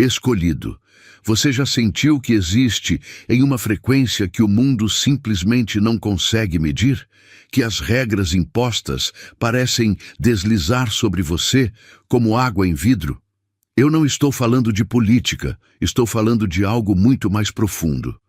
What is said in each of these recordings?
Escolhido. Você já sentiu que existe em uma frequência que o mundo simplesmente não consegue medir? Que as regras impostas parecem deslizar sobre você como água em vidro? Eu não estou falando de política, estou falando de algo muito mais profundo.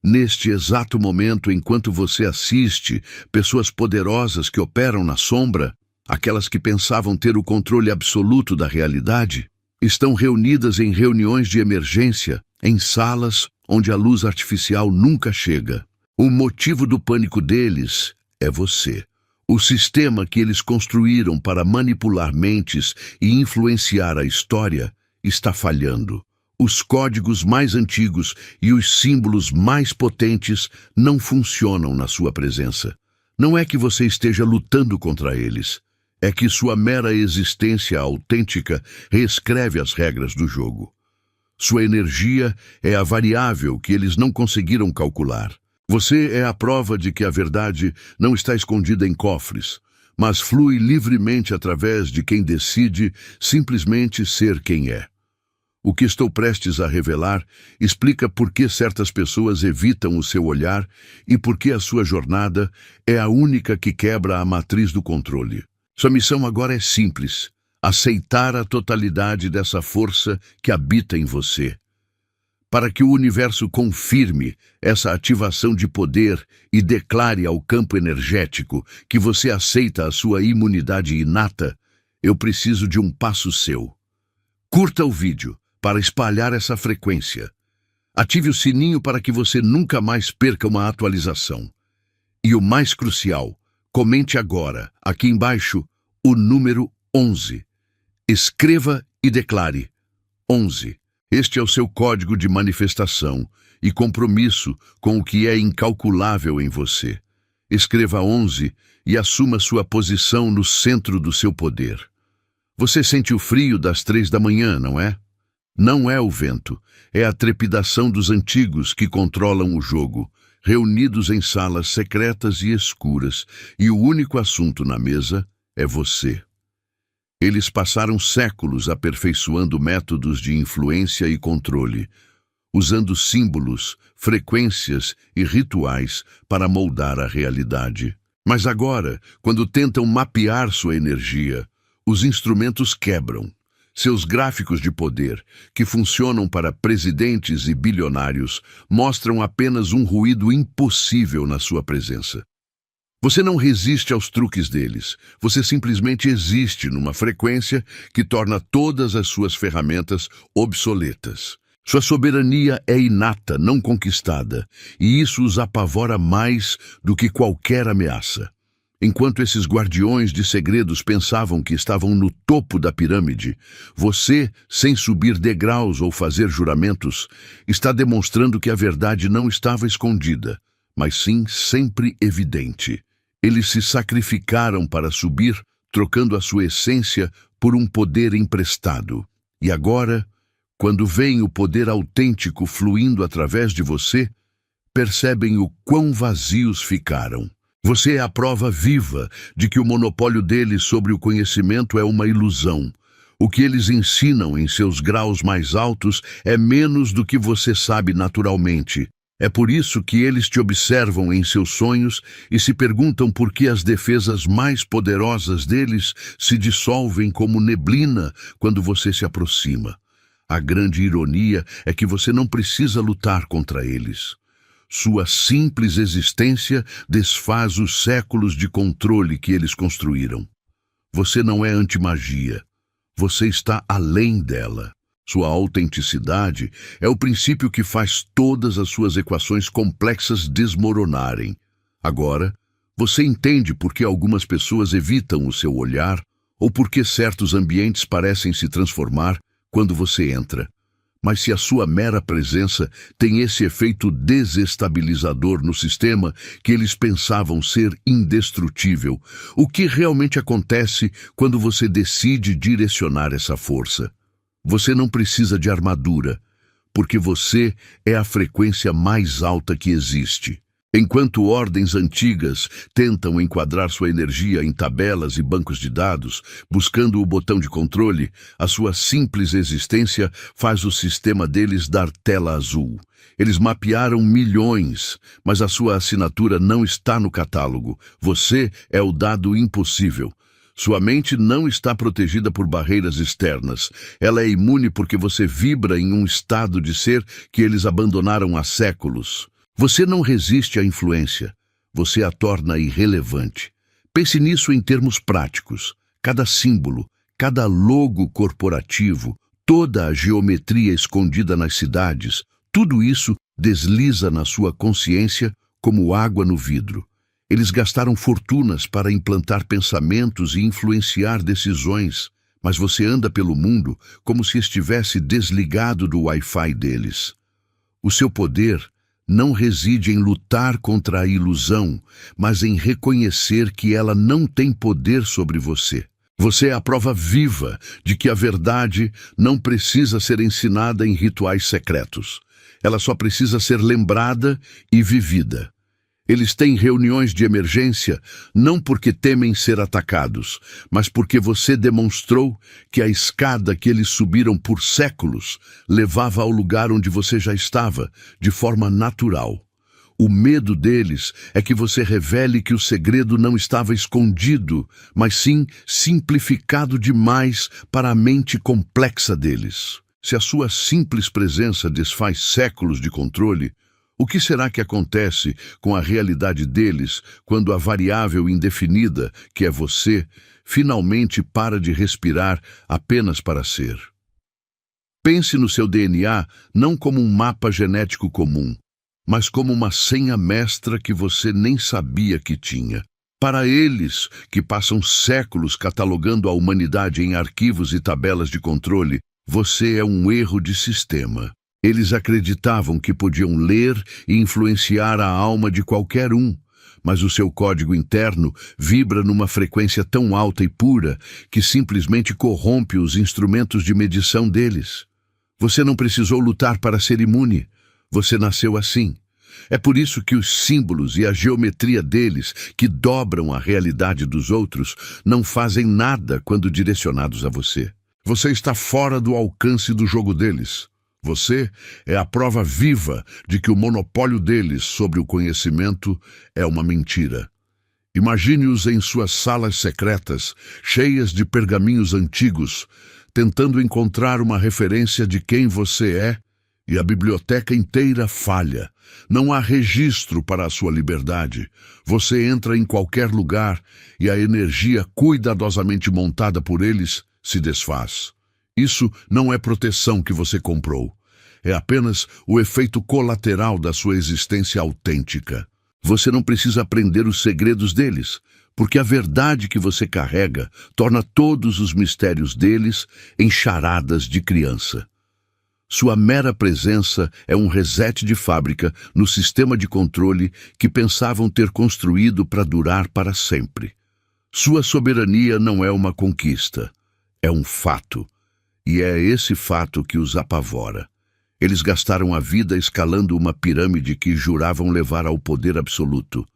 Neste exato momento, enquanto você assiste pessoas poderosas que operam na sombra, aquelas que pensavam ter o controle absoluto da realidade, estão reunidas em reuniões de emergência, em salas onde a luz artificial nunca chega. O motivo do pânico deles é você. O sistema que eles construíram para manipular mentes e influenciar a história está falhando. Os códigos mais antigos e os símbolos mais potentes não funcionam na sua presença. Não é que você esteja lutando contra eles. É que sua mera existência autêntica reescreve as regras do jogo. Sua energia é a variável que eles não conseguiram calcular. Você é a prova de que a verdade não está escondida em cofres, mas flui livremente através de quem decide simplesmente ser quem é. O que estou prestes a revelar explica por que certas pessoas evitam o seu olhar e por que a sua jornada é a única que quebra a matriz do controle. Sua missão agora é simples: aceitar a totalidade dessa força que habita em você. Para que o universo confirme essa ativação de poder e declare ao campo energético que você aceita a sua imunidade inata, eu preciso de um passo seu. Curta o vídeo para espalhar essa frequência. Ative o sininho para que você nunca mais perca uma atualização. E o mais crucial, comente agora, aqui embaixo, o número 11. Escreva e declare 11. Este é o seu código de manifestação e compromisso com o que é incalculável em você. Escreva 11 e assuma sua posição no centro do seu poder. Você sente o frio das 3 da manhã, não é? Não é o vento, é a trepidação dos antigos que controlam o jogo, reunidos em salas secretas e escuras, e o único assunto na mesa é você. Eles passaram séculos aperfeiçoando métodos de influência e controle, usando símbolos, frequências e rituais para moldar a realidade. Mas agora, quando tentam mapear sua energia, os instrumentos quebram. Seus gráficos de poder, que funcionam para presidentes e bilionários, mostram apenas um ruído impossível na sua presença. Você não resiste aos truques deles, você simplesmente existe numa frequência que torna todas as suas ferramentas obsoletas. Sua soberania é inata, não conquistada, e isso os apavora mais do que qualquer ameaça. Enquanto esses guardiões de segredos pensavam que estavam no topo da pirâmide, você, sem subir degraus ou fazer juramentos, está demonstrando que a verdade não estava escondida, mas sim sempre evidente. Eles se sacrificaram para subir, trocando a sua essência por um poder emprestado. E agora, quando veem o poder autêntico fluindo através de você, percebem o quão vazios ficaram. Você é a prova viva de que o monopólio deles sobre o conhecimento é uma ilusão. O que eles ensinam em seus graus mais altos é menos do que você sabe naturalmente. É por isso que eles te observam em seus sonhos e se perguntam por que as defesas mais poderosas deles se dissolvem como neblina quando você se aproxima. A grande ironia é que você não precisa lutar contra eles. Sua simples existência desfaz os séculos de controle que eles construíram. Você não é antimagia. Você está além dela. Sua autenticidade é o princípio que faz todas as suas equações complexas desmoronarem. Agora, você entende por que algumas pessoas evitam o seu olhar ou por que certos ambientes parecem se transformar quando você entra. Mas se a sua mera presença tem esse efeito desestabilizador no sistema que eles pensavam ser indestrutível, o que realmente acontece quando você decide direcionar essa força? Você não precisa de armadura, porque você é a frequência mais alta que existe. Enquanto ordens antigas tentam enquadrar sua energia em tabelas e bancos de dados, buscando o botão de controle, a sua simples existência faz o sistema deles dar tela azul. Eles mapearam milhões, mas a sua assinatura não está no catálogo. Você é o dado impossível. Sua mente não está protegida por barreiras externas. Ela é imune porque você vibra em um estado de ser que eles abandonaram há séculos. Você não resiste à influência. Você a torna irrelevante. Pense nisso em termos práticos. Cada símbolo, cada logo corporativo, toda a geometria escondida nas cidades, tudo isso desliza na sua consciência como água no vidro. Eles gastaram fortunas para implantar pensamentos e influenciar decisões, mas você anda pelo mundo como se estivesse desligado do Wi-Fi deles. O seu poder não reside em lutar contra a ilusão, mas em reconhecer que ela não tem poder sobre você. Você é a prova viva de que a verdade não precisa ser ensinada em rituais secretos. Ela só precisa ser lembrada e vivida. Eles têm reuniões de emergência não porque temem ser atacados, mas porque você demonstrou que a escada que eles subiram por séculos levava ao lugar onde você já estava, de forma natural. O medo deles é que você revele que o segredo não estava escondido, mas sim simplificado demais para a mente complexa deles. Se a sua simples presença desfaz séculos de controle, o que será que acontece com a realidade deles quando a variável indefinida, que é você, finalmente para de respirar apenas para ser? Pense no seu DNA não como um mapa genético comum, mas como uma senha mestra que você nem sabia que tinha. Para eles, que passam séculos catalogando a humanidade em arquivos e tabelas de controle, você é um erro de sistema. Eles acreditavam que podiam ler e influenciar a alma de qualquer um, mas o seu código interno vibra numa frequência tão alta e pura que simplesmente corrompe os instrumentos de medição deles. Você não precisou lutar para ser imune. Você nasceu assim. É por isso que os símbolos e a geometria deles, que dobram a realidade dos outros, não fazem nada quando direcionados a você. Você está fora do alcance do jogo deles. Você é a prova viva de que o monopólio deles sobre o conhecimento é uma mentira. Imagine-os em suas salas secretas, cheias de pergaminhos antigos, tentando encontrar uma referência de quem você é, e a biblioteca inteira falha. Não há registro para a sua liberdade. Você entra em qualquer lugar e a energia cuidadosamente montada por eles se desfaz. Isso não é proteção que você comprou. É apenas o efeito colateral da sua existência autêntica. Você não precisa aprender os segredos deles, porque a verdade que você carrega torna todos os mistérios deles em charadas de criança. Sua mera presença é um reset de fábrica no sistema de controle que pensavam ter construído para durar para sempre. Sua soberania não é uma conquista, é um fato. E é esse fato que os apavora. Eles gastaram a vida escalando uma pirâmide que juravam levar ao poder absoluto.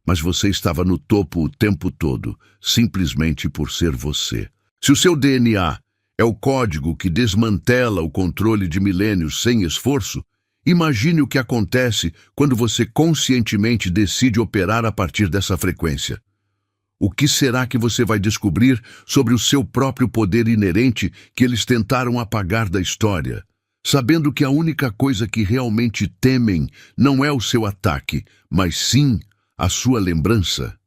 Mas você estava no topo o tempo todo, simplesmente por ser você. Se o seu DNA é o código que desmantela o controle de milênios sem esforço, imagine o que acontece quando você conscientemente decide operar a partir dessa frequência. O que será que você vai descobrir sobre o seu próprio poder inerente que eles tentaram apagar da história, sabendo que a única coisa que realmente temem não é o seu ataque, mas sim a sua lembrança?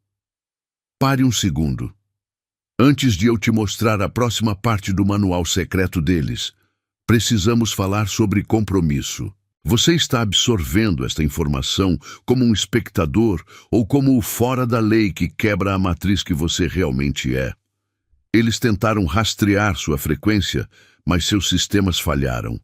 Pare um segundo. Antes de eu te mostrar a próxima parte do manual secreto deles, precisamos falar sobre compromisso. Você está absorvendo esta informação como um espectador ou como o fora da lei que quebra a matriz que você realmente é? Eles tentaram rastrear sua frequência, mas seus sistemas falharam.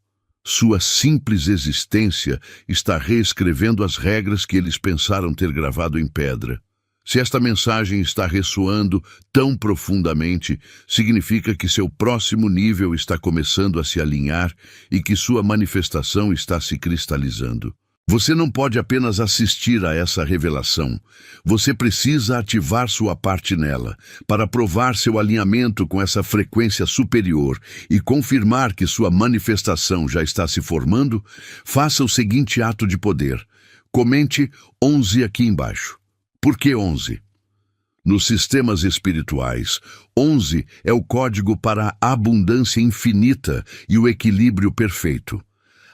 Sua simples existência está reescrevendo as regras que eles pensaram ter gravado em pedra. Se esta mensagem está ressoando tão profundamente, significa que seu próximo nível está começando a se alinhar e que sua manifestação está se cristalizando. Você não pode apenas assistir a essa revelação. Você precisa ativar sua parte nela, para provar seu alinhamento com essa frequência superior e confirmar que sua manifestação já está se formando. Faça o seguinte ato de poder. Comente 11 aqui embaixo. Por que 11? Nos sistemas espirituais, 11 é o código para a abundância infinita e o equilíbrio perfeito.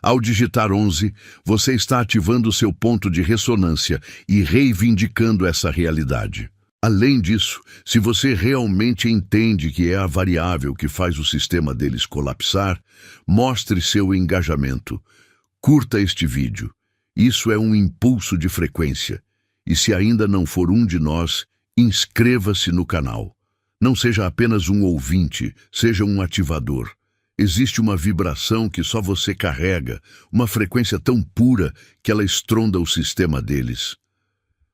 Ao digitar 11, você está ativando seu ponto de ressonância e reivindicando essa realidade. Além disso, se você realmente entende que é a variável que faz o sistema deles colapsar, mostre seu engajamento. Curta este vídeo. Isso é um impulso de frequência. E se ainda não for um de nós, inscreva-se no canal. Não seja apenas um ouvinte, seja um ativador. Existe uma vibração que só você carrega, uma frequência tão pura que ela estronda o sistema deles.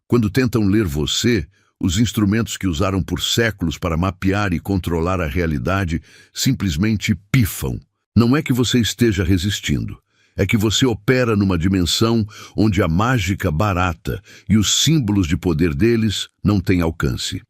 Quando tentam ler você, os instrumentos que usaram por séculos para mapear e controlar a realidade simplesmente pifam. Não é que você esteja resistindo, é que você opera numa dimensão onde a mágica barata e os símbolos de poder deles não têm alcance.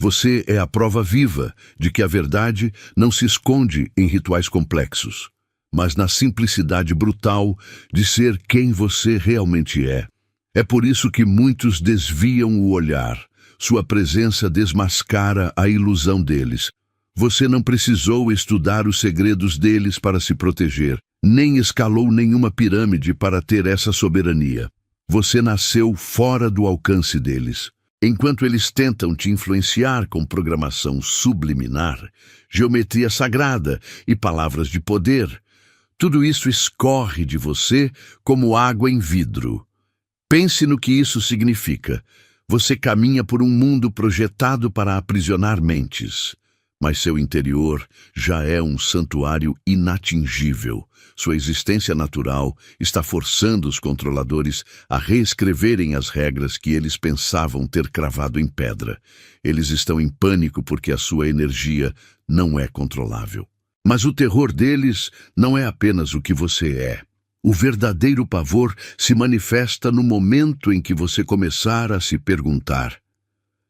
Você é a prova viva de que a verdade não se esconde em rituais complexos, mas na simplicidade brutal de ser quem você realmente é. É por isso que muitos desviam o olhar. Sua presença desmascara a ilusão deles. Você não precisou estudar os segredos deles para se proteger, nem escalou nenhuma pirâmide para ter essa soberania. Você nasceu fora do alcance deles. Enquanto eles tentam te influenciar com programação subliminar, geometria sagrada e palavras de poder, tudo isso escorre de você como água em vidro. Pense no que isso significa. Você caminha por um mundo projetado para aprisionar mentes, mas seu interior já é um santuário inatingível. Sua existência natural está forçando os controladores a reescreverem as regras que eles pensavam ter cravado em pedra. Eles estão em pânico porque a sua energia não é controlável. Mas o terror deles não é apenas o que você é. O verdadeiro pavor se manifesta no momento em que você começar a se perguntar: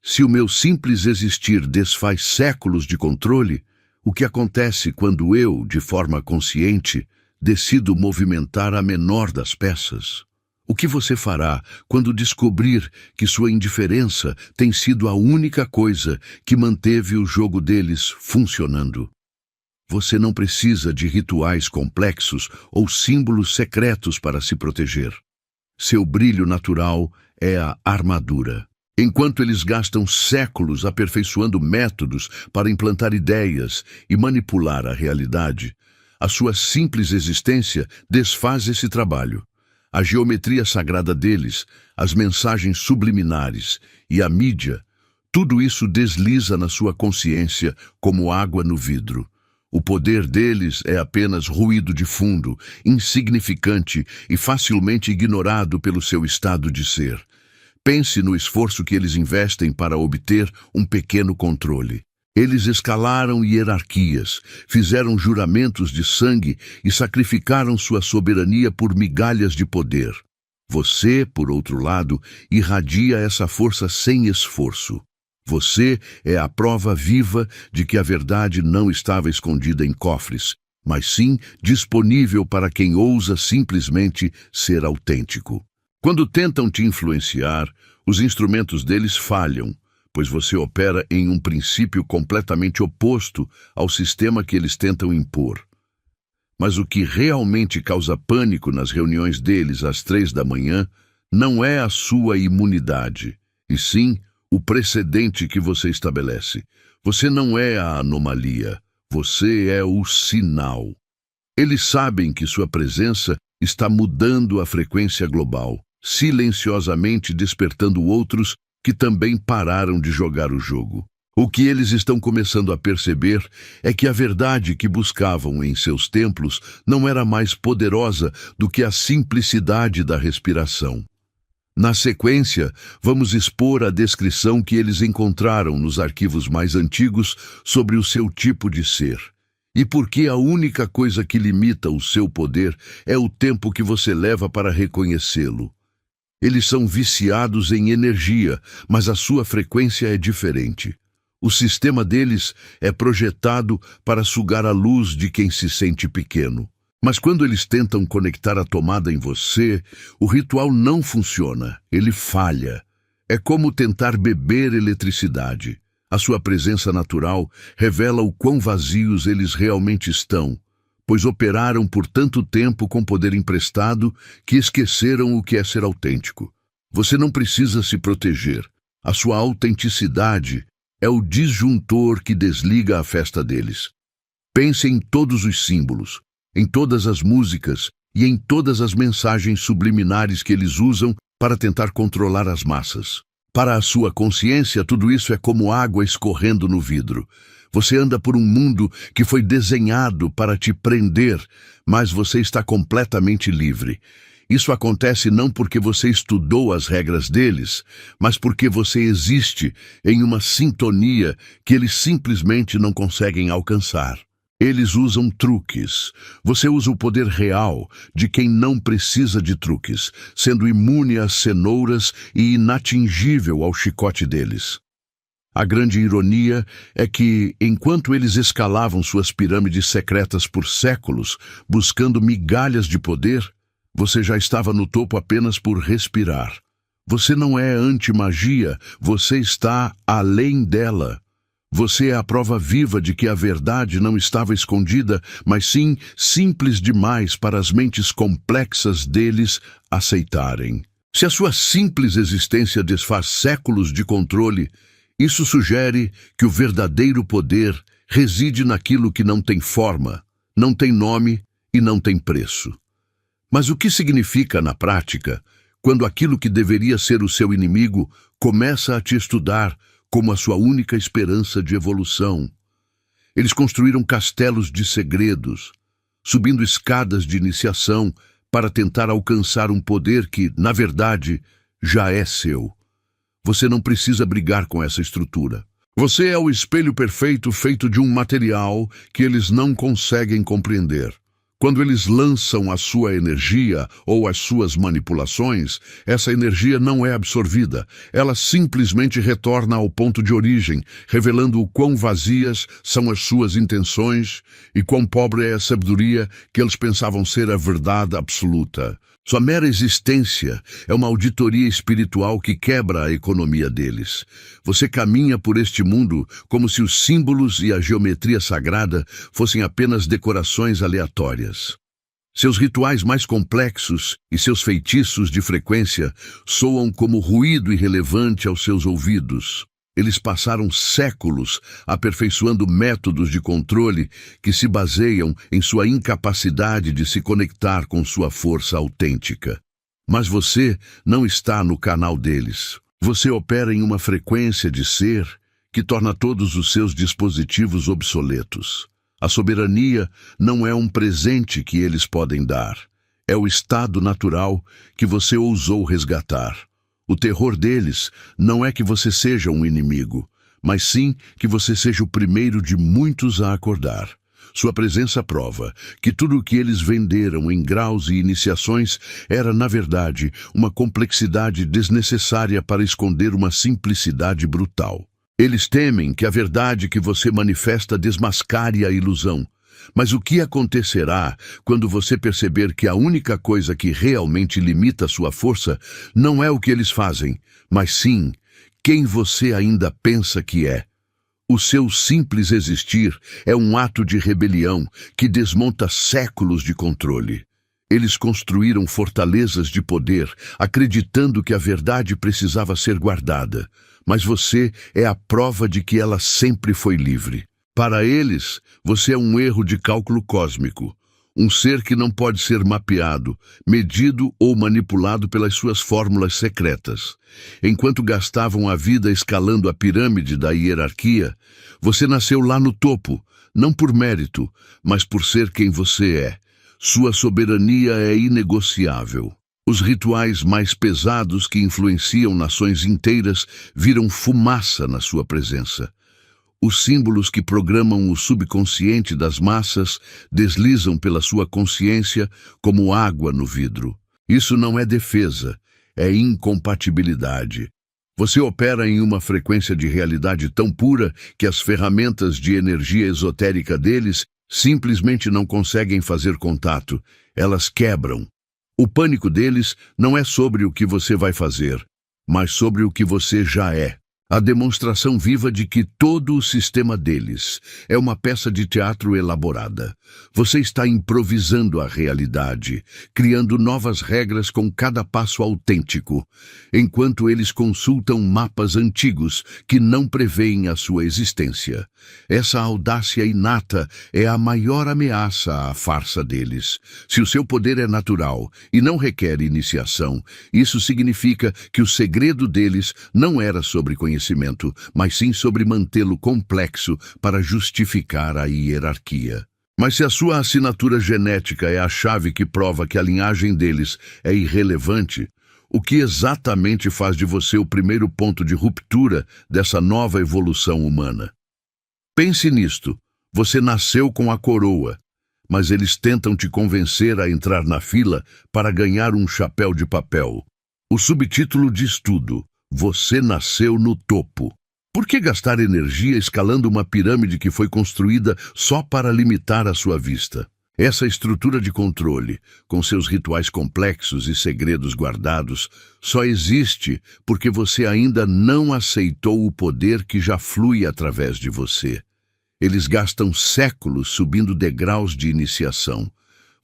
se o meu simples existir desfaz séculos de controle, o que acontece quando eu, de forma consciente, decido movimentar a menor das peças? O que você fará quando descobrir que sua indiferença tem sido a única coisa que manteve o jogo deles funcionando? Você não precisa de rituais complexos ou símbolos secretos para se proteger. Seu brilho natural é a armadura. Enquanto eles gastam séculos aperfeiçoando métodos para implantar ideias e manipular a realidade, a sua simples existência desfaz esse trabalho. A geometria sagrada deles, as mensagens subliminares e a mídia, tudo isso desliza na sua consciência como água no vidro. O poder deles é apenas ruído de fundo, insignificante e facilmente ignorado pelo seu estado de ser. Pense no esforço que eles investem para obter um pequeno controle. Eles escalaram hierarquias, fizeram juramentos de sangue e sacrificaram sua soberania por migalhas de poder. Você, por outro lado, irradia essa força sem esforço. Você é a prova viva de que a verdade não estava escondida em cofres, mas sim disponível para quem ousa simplesmente ser autêntico. Quando tentam te influenciar, os instrumentos deles falham, pois você opera em um princípio completamente oposto ao sistema que eles tentam impor. Mas o que realmente causa pânico nas reuniões deles às 3 da manhã não é a sua imunidade, e sim o precedente que você estabelece. Você não é a anomalia, você é o sinal. Eles sabem que sua presença está mudando a frequência global, silenciosamente despertando outros que também pararam de jogar o jogo. O que eles estão começando a perceber é que a verdade que buscavam em seus templos não era mais poderosa do que a simplicidade da respiração. Na sequência, vamos expor a descrição que eles encontraram nos arquivos mais antigos sobre o seu tipo de ser. E porque a única coisa que limita o seu poder é o tempo que você leva para reconhecê-lo. Eles são viciados em energia, mas a sua frequência é diferente. O sistema deles é projetado para sugar a luz de quem se sente pequeno. Mas quando eles tentam conectar a tomada em você, o ritual não funciona, ele falha. É como tentar beber eletricidade. A sua presença natural revela o quão vazios eles realmente estão, pois operaram por tanto tempo com poder emprestado que esqueceram o que é ser autêntico. Você não precisa se proteger. A sua autenticidade é o disjuntor que desliga a festa deles. Pense em todos os símbolos, em todas as músicas e em todas as mensagens subliminares que eles usam para tentar controlar as massas. Para a sua consciência, tudo isso é como água escorrendo no vidro. Você anda por um mundo que foi desenhado para te prender, mas você está completamente livre. Isso acontece não porque você estudou as regras deles, mas porque você existe em uma sintonia que eles simplesmente não conseguem alcançar. Eles usam truques. Você usa o poder real de quem não precisa de truques, sendo imune às cenouras e inatingível ao chicote deles. A grande ironia é que, enquanto eles escalavam suas pirâmides secretas por séculos, buscando migalhas de poder, você já estava no topo apenas por respirar. Você não é anti-magia, você está além dela. Você é a prova viva de que a verdade não estava escondida, mas sim simples demais para as mentes complexas deles aceitarem. Se a sua simples existência desfaz séculos de controle, isso sugere que o verdadeiro poder reside naquilo que não tem forma, não tem nome e não tem preço. Mas o que significa, na prática, quando aquilo que deveria ser o seu inimigo começa a te estudar como a sua única esperança de evolução? Eles construíram castelos de segredos, subindo escadas de iniciação para tentar alcançar um poder que, na verdade, já é seu. Você não precisa brigar com essa estrutura. Você é o espelho perfeito feito de um material que eles não conseguem compreender. Quando eles lançam a sua energia ou as suas manipulações, essa energia não é absorvida. Ela simplesmente retorna ao ponto de origem, revelando o quão vazias são as suas intenções e quão pobre é a sabedoria que eles pensavam ser a verdade absoluta. Sua mera existência é uma auditoria espiritual que quebra a economia deles. Você caminha por este mundo como se os símbolos e a geometria sagrada fossem apenas decorações aleatórias. Seus rituais mais complexos e seus feitiços de frequência soam como ruído irrelevante aos seus ouvidos. Eles passaram séculos aperfeiçoando métodos de controle que se baseiam em sua incapacidade de se conectar com sua força autêntica. Mas você não está no canal deles. Você opera em uma frequência de ser que torna todos os seus dispositivos obsoletos. A soberania não é um presente que eles podem dar. É o estado natural que você ousou resgatar. O terror deles não é que você seja um inimigo, mas sim que você seja o primeiro de muitos a acordar. Sua presença prova que tudo o que eles venderam em graus e iniciações era, na verdade, uma complexidade desnecessária para esconder uma simplicidade brutal. Eles temem que a verdade que você manifesta desmascare a ilusão. Mas o que acontecerá quando você perceber que a única coisa que realmente limita sua força não é o que eles fazem, mas sim quem você ainda pensa que é? O seu simples existir é um ato de rebelião que desmonta séculos de controle. Eles construíram fortalezas de poder, acreditando que a verdade precisava ser guardada, mas você é a prova de que ela sempre foi livre. Para eles, você é um erro de cálculo cósmico, um ser que não pode ser mapeado, medido ou manipulado pelas suas fórmulas secretas. Enquanto gastavam a vida escalando a pirâmide da hierarquia, você nasceu lá no topo, não por mérito, mas por ser quem você é. Sua soberania é inegociável. Os rituais mais pesados que influenciam nações inteiras viram fumaça na sua presença. Os símbolos que programam o subconsciente das massas deslizam pela sua consciência como água no vidro. Isso não é defesa, é incompatibilidade. Você opera em uma frequência de realidade tão pura que as ferramentas de energia esotérica deles simplesmente não conseguem fazer contato. Elas quebram. O pânico deles não é sobre o que você vai fazer, mas sobre o que você já é. A demonstração viva de que todo o sistema deles é uma peça de teatro elaborada. Você está improvisando a realidade, criando novas regras com cada passo autêntico, enquanto eles consultam mapas antigos que não preveem a sua existência. Essa audácia inata é a maior ameaça à farsa deles. Se o seu poder é natural e não requer iniciação, isso significa que o segredo deles não era sobre conhecimento, mas sim sobre mantê-lo complexo para justificar a hierarquia. Mas se a sua assinatura genética é a chave que prova que a linhagem deles é irrelevante, o que exatamente faz de você o primeiro ponto de ruptura dessa nova evolução humana? Pense nisto. Você nasceu com a coroa, mas eles tentam te convencer a entrar na fila para ganhar um chapéu de papel. O subtítulo diz tudo. Você nasceu no topo. Por que gastar energia escalando uma pirâmide que foi construída só para limitar a sua vista? Essa estrutura de controle, com seus rituais complexos e segredos guardados, só existe porque você ainda não aceitou o poder que já flui através de você. Eles gastam séculos subindo degraus de iniciação.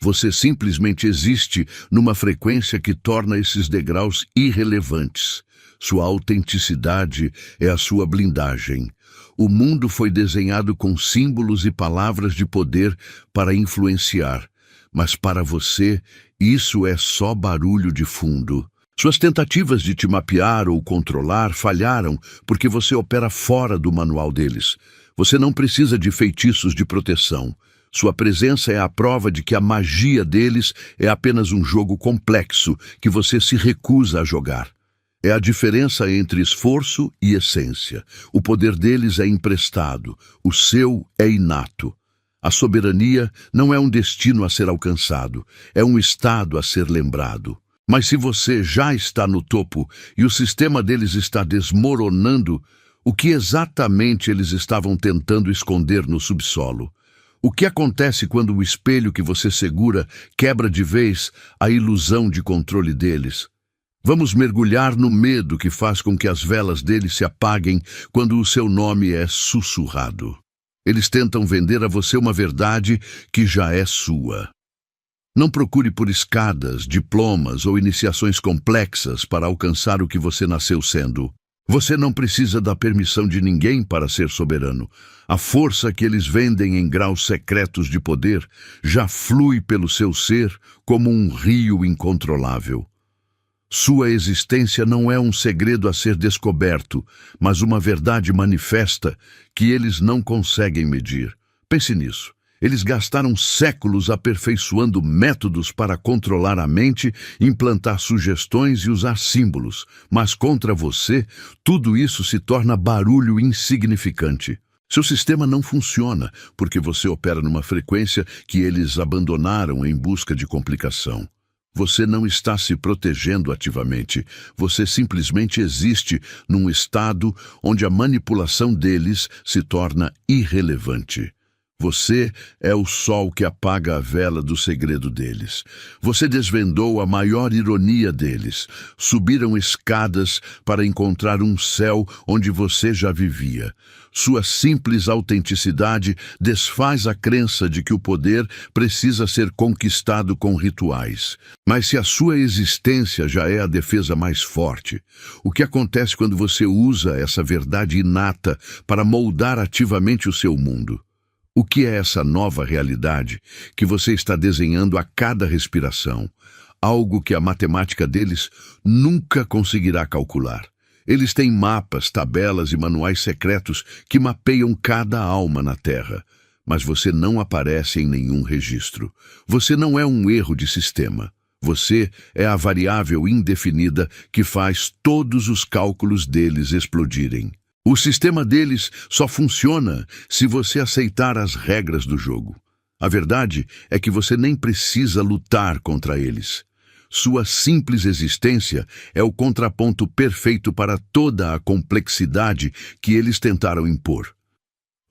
Você simplesmente existe numa frequência que torna esses degraus irrelevantes. Sua autenticidade é a sua blindagem. O mundo foi desenhado com símbolos e palavras de poder para influenciar, mas para você, isso é só barulho de fundo. Suas tentativas de te mapear ou controlar falharam porque você opera fora do manual deles. Você não precisa de feitiços de proteção. Sua presença é a prova de que a magia deles é apenas um jogo complexo que você se recusa a jogar. É a diferença entre esforço e essência. O poder deles é emprestado, o seu é inato. A soberania não é um destino a ser alcançado, é um estado a ser lembrado. Mas se você já está no topo e o sistema deles está desmoronando, o que exatamente eles estavam tentando esconder no subsolo? O que acontece quando o espelho que você segura quebra de vez a ilusão de controle deles? Vamos mergulhar no medo que faz com que as velas deles se apaguem quando o seu nome é sussurrado. Eles tentam vender a você uma verdade que já é sua. Não procure por escadas, diplomas ou iniciações complexas para alcançar o que você nasceu sendo. Você não precisa da permissão de ninguém para ser soberano. A força que eles vendem em graus secretos de poder já flui pelo seu ser como um rio incontrolável. Sua existência não é um segredo a ser descoberto, mas uma verdade manifesta que eles não conseguem medir. Pense nisso. Eles gastaram séculos aperfeiçoando métodos para controlar a mente, implantar sugestões e usar símbolos. Mas contra você, tudo isso se torna barulho insignificante. Seu sistema não funciona porque você opera numa frequência que eles abandonaram em busca de complicação. Você não está se protegendo ativamente. Você simplesmente existe num estado onde a manipulação deles se torna irrelevante. Você é o sol que apaga a vela do segredo deles. Você desvendou a maior ironia deles. Subiram escadas para encontrar um céu onde você já vivia. Sua simples autenticidade desfaz a crença de que o poder precisa ser conquistado com rituais. Mas se a sua existência já é a defesa mais forte, o que acontece quando você usa essa verdade inata para moldar ativamente o seu mundo? O que é essa nova realidade que você está desenhando a cada respiração? Algo que a matemática deles nunca conseguirá calcular. Eles têm mapas, tabelas e manuais secretos que mapeiam cada alma na Terra. Mas você não aparece em nenhum registro. Você não é um erro de sistema. Você é a variável indefinida que faz todos os cálculos deles explodirem. O sistema deles só funciona se você aceitar as regras do jogo. A verdade é que você nem precisa lutar contra eles. Sua simples existência é o contraponto perfeito para toda a complexidade que eles tentaram impor.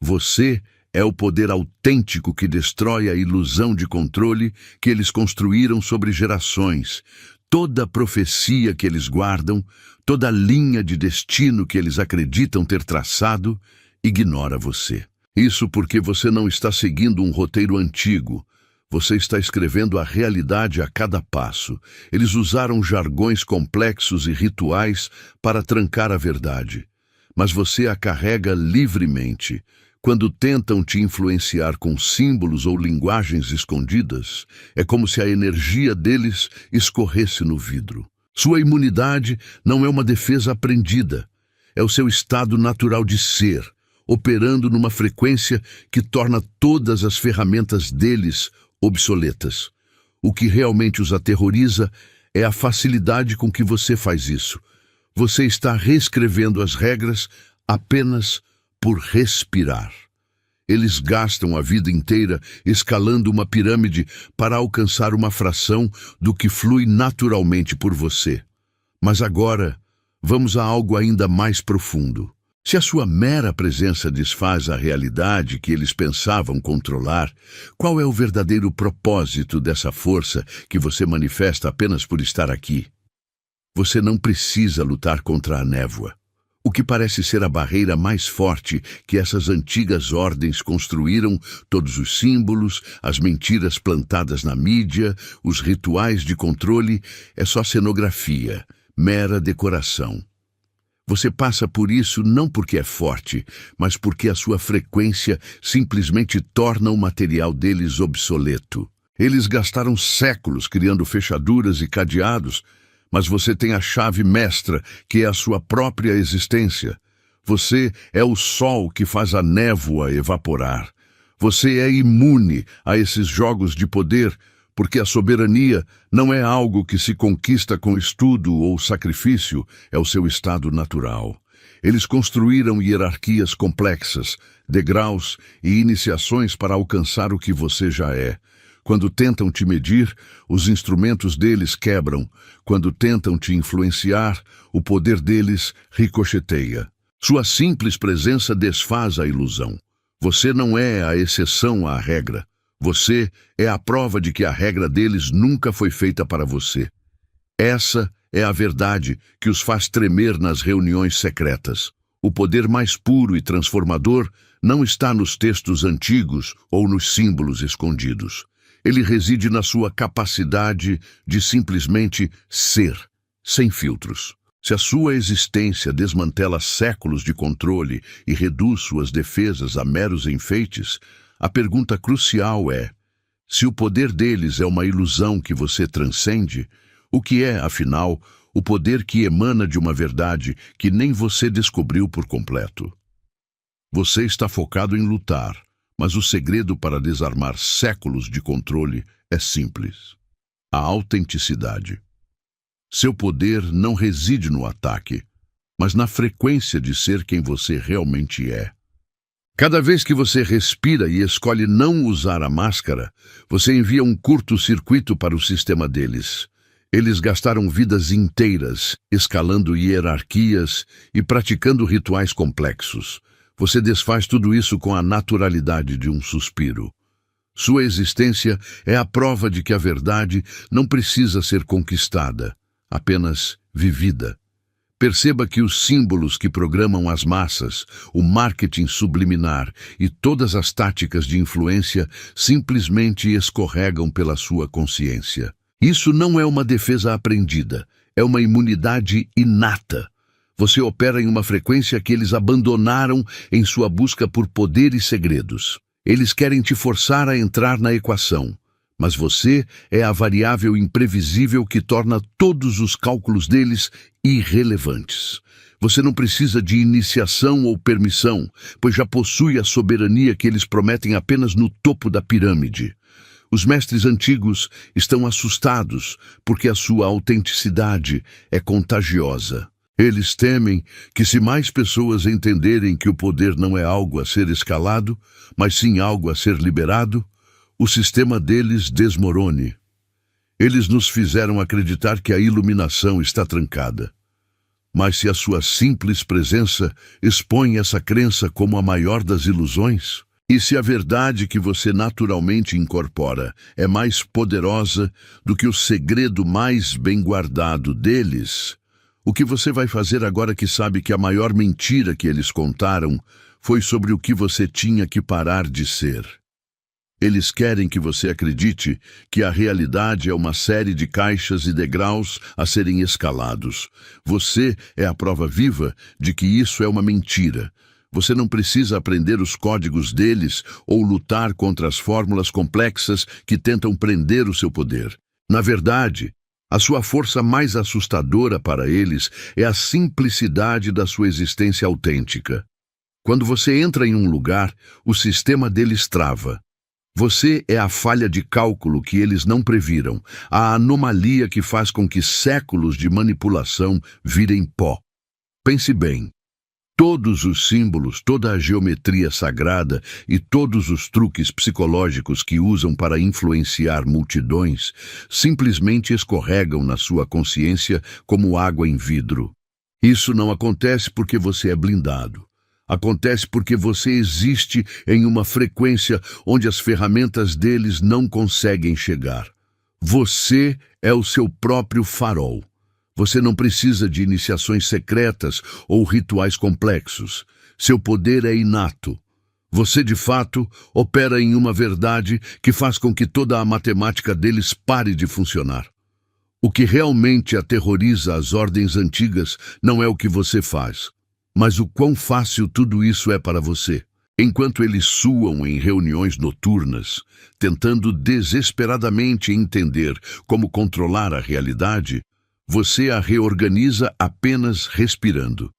Você é o poder autêntico que destrói a ilusão de controle que eles construíram sobre gerações. Toda profecia que eles guardam, toda linha de destino que eles acreditam ter traçado, ignora você. Isso porque você não está seguindo um roteiro antigo. Você está escrevendo a realidade a cada passo. Eles usaram jargões complexos e rituais para trancar a verdade. Mas você a carrega livremente. Quando tentam te influenciar com símbolos ou linguagens escondidas, é como se a energia deles escorresse no vidro. Sua imunidade não é uma defesa aprendida. É o seu estado natural de ser, operando numa frequência que torna todas as ferramentas deles obsoletas. O que realmente os aterroriza é a facilidade com que você faz isso. Você está reescrevendo as regras apenas por respirar. Eles gastam a vida inteira escalando uma pirâmide para alcançar uma fração do que flui naturalmente por você. Mas agora, vamos a algo ainda mais profundo. Se a sua mera presença desfaz a realidade que eles pensavam controlar, qual é o verdadeiro propósito dessa força que você manifesta apenas por estar aqui? Você não precisa lutar contra a névoa. O que parece ser a barreira mais forte que essas antigas ordens construíram, todos os símbolos, as mentiras plantadas na mídia, os rituais de controle, é só cenografia, mera decoração. Você passa por isso não porque é forte, mas porque a sua frequência simplesmente torna o material deles obsoleto. Eles gastaram séculos criando fechaduras e cadeados, mas você tem a chave mestra, que é a sua própria existência. Você é o sol que faz a névoa evaporar. Você é imune a esses jogos de poder, porque a soberania não é algo que se conquista com estudo ou sacrifício, é o seu estado natural. Eles construíram hierarquias complexas, degraus e iniciações para alcançar o que você já é. Quando tentam te medir, os instrumentos deles quebram. Quando tentam te influenciar, o poder deles ricocheteia. Sua simples presença desfaz a ilusão. Você não é a exceção à regra. Você é a prova de que a regra deles nunca foi feita para você. Essa é a verdade que os faz tremer nas reuniões secretas. O poder mais puro e transformador não está nos textos antigos ou nos símbolos escondidos. Ele reside na sua capacidade de simplesmente ser, sem filtros. Se a sua existência desmantela séculos de controle e reduz suas defesas a meros enfeites, a pergunta crucial é: se o poder deles é uma ilusão que você transcende, o que é, afinal, o poder que emana de uma verdade que nem você descobriu por completo? Você está focado em lutar, mas o segredo para desarmar séculos de controle é simples: a autenticidade. Seu poder não reside no ataque, mas na frequência de ser quem você realmente é. Cada vez que você respira e escolhe não usar a máscara, você envia um curto-circuito para o sistema deles. Eles gastaram vidas inteiras escalando hierarquias e praticando rituais complexos. Você desfaz tudo isso com a naturalidade de um suspiro. Sua existência é a prova de que a verdade não precisa ser conquistada, apenas vivida. Perceba que os símbolos que programam as massas, o marketing subliminar e todas as táticas de influência simplesmente escorregam pela sua consciência. Isso não é uma defesa aprendida, é uma imunidade inata. Você opera em uma frequência que eles abandonaram em sua busca por poder e segredos. Eles querem te forçar a entrar na equação, mas você é a variável imprevisível que torna todos os cálculos deles irrelevantes. Você não precisa de iniciação ou permissão, pois já possui a soberania que eles prometem apenas no topo da pirâmide. Os mestres antigos estão assustados porque a sua autenticidade é contagiosa. Eles temem que, se mais pessoas entenderem que o poder não é algo a ser escalado, mas sim algo a ser liberado, o sistema deles desmorone. Eles nos fizeram acreditar que a iluminação está trancada. Mas se a sua simples presença expõe essa crença como a maior das ilusões, e se a verdade que você naturalmente incorpora é mais poderosa do que o segredo mais bem guardado deles, o que você vai fazer agora que sabe que a maior mentira que eles contaram foi sobre o que você tinha que parar de ser? Eles querem que você acredite que a realidade é uma série de caixas e degraus a serem escalados. Você é a prova viva de que isso é uma mentira. Você não precisa aprender os códigos deles ou lutar contra as fórmulas complexas que tentam prender o seu poder. Na verdade, a sua força mais assustadora para eles é a simplicidade da sua existência autêntica. Quando você entra em um lugar, o sistema deles trava. Você é a falha de cálculo que eles não previram, a anomalia que faz com que séculos de manipulação virem pó. Pense bem. Todos os símbolos, toda a geometria sagrada e todos os truques psicológicos que usam para influenciar multidões simplesmente escorregam na sua consciência como água em vidro. Isso não acontece porque você é blindado. Acontece porque você existe em uma frequência onde as ferramentas deles não conseguem chegar. Você é o seu próprio farol. Você não precisa de iniciações secretas ou rituais complexos. Seu poder é inato. Você, de fato, opera em uma verdade que faz com que toda a matemática deles pare de funcionar. O que realmente aterroriza as ordens antigas não é o que você faz, mas o quão fácil tudo isso é para você. Enquanto eles suam em reuniões noturnas, tentando desesperadamente entender como controlar a realidade, você a reorganiza apenas respirando.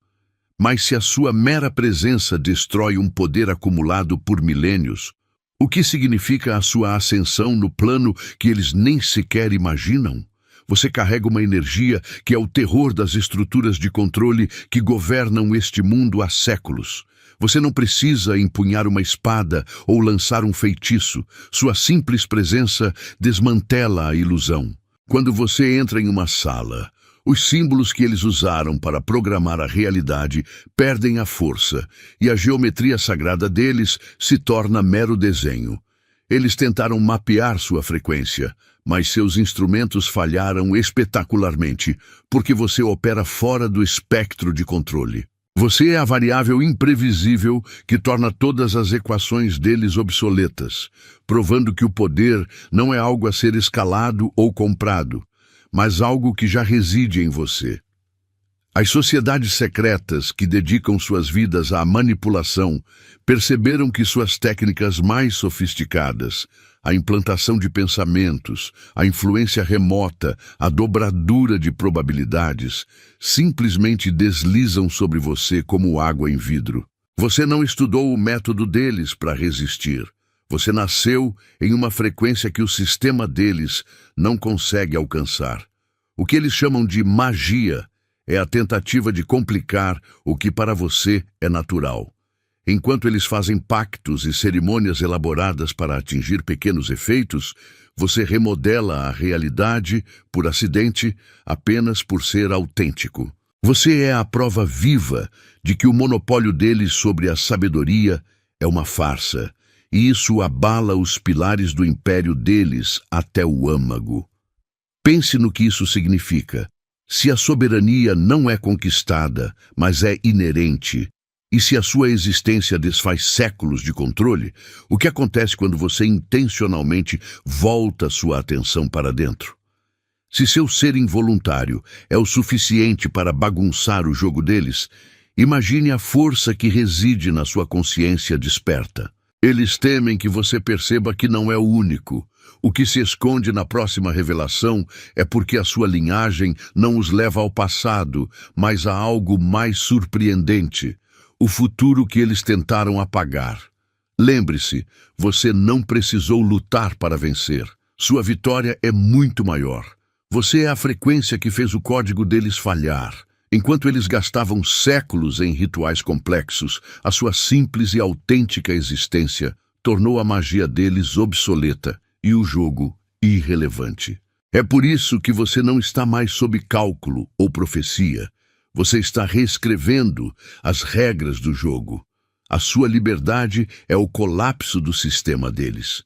Mas se a sua mera presença destrói um poder acumulado por milênios, o que significa a sua ascensão no plano que eles nem sequer imaginam? Você carrega uma energia que é o terror das estruturas de controle que governam este mundo há séculos. Você não precisa empunhar uma espada ou lançar um feitiço. Sua simples presença desmantela a ilusão. Quando você entra em uma sala, os símbolos que eles usaram para programar a realidade perdem a força e a geometria sagrada deles se torna mero desenho. Eles tentaram mapear sua frequência, mas seus instrumentos falharam espetacularmente, porque você opera fora do espectro de controle. Você é a variável imprevisível que torna todas as equações deles obsoletas, provando que o poder não é algo a ser escalado ou comprado, mas algo que já reside em você. As sociedades secretas que dedicam suas vidas à manipulação perceberam que suas técnicas mais sofisticadas, a implantação de pensamentos, a influência remota, a dobradura de probabilidades, simplesmente deslizam sobre você como água em vidro. Você não estudou o método deles para resistir. Você nasceu em uma frequência que o sistema deles não consegue alcançar. O que eles chamam de magia é a tentativa de complicar o que para você é natural. Enquanto eles fazem pactos e cerimônias elaboradas para atingir pequenos efeitos, você remodela a realidade por acidente apenas por ser autêntico. Você é a prova viva de que o monopólio deles sobre a sabedoria é uma farsa, e isso abala os pilares do império deles até o âmago. Pense no que isso significa. Se a soberania não é conquistada, mas é inerente, e se a sua existência desfaz séculos de controle, o que acontece quando você intencionalmente volta sua atenção para dentro? Se seu ser involuntário é o suficiente para bagunçar o jogo deles, imagine a força que reside na sua consciência desperta. Eles temem que você perceba que não é o único. O que se esconde na próxima revelação é porque a sua linhagem não os leva ao passado, mas a algo mais surpreendente. O futuro que eles tentaram apagar. Lembre-se, você não precisou lutar para vencer. Sua vitória é muito maior. Você é a frequência que fez o código deles falhar. Enquanto eles gastavam séculos em rituais complexos, a sua simples e autêntica existência tornou a magia deles obsoleta e o jogo irrelevante. É por isso que você não está mais sob cálculo ou profecia. Você está reescrevendo as regras do jogo. A sua liberdade é o colapso do sistema deles.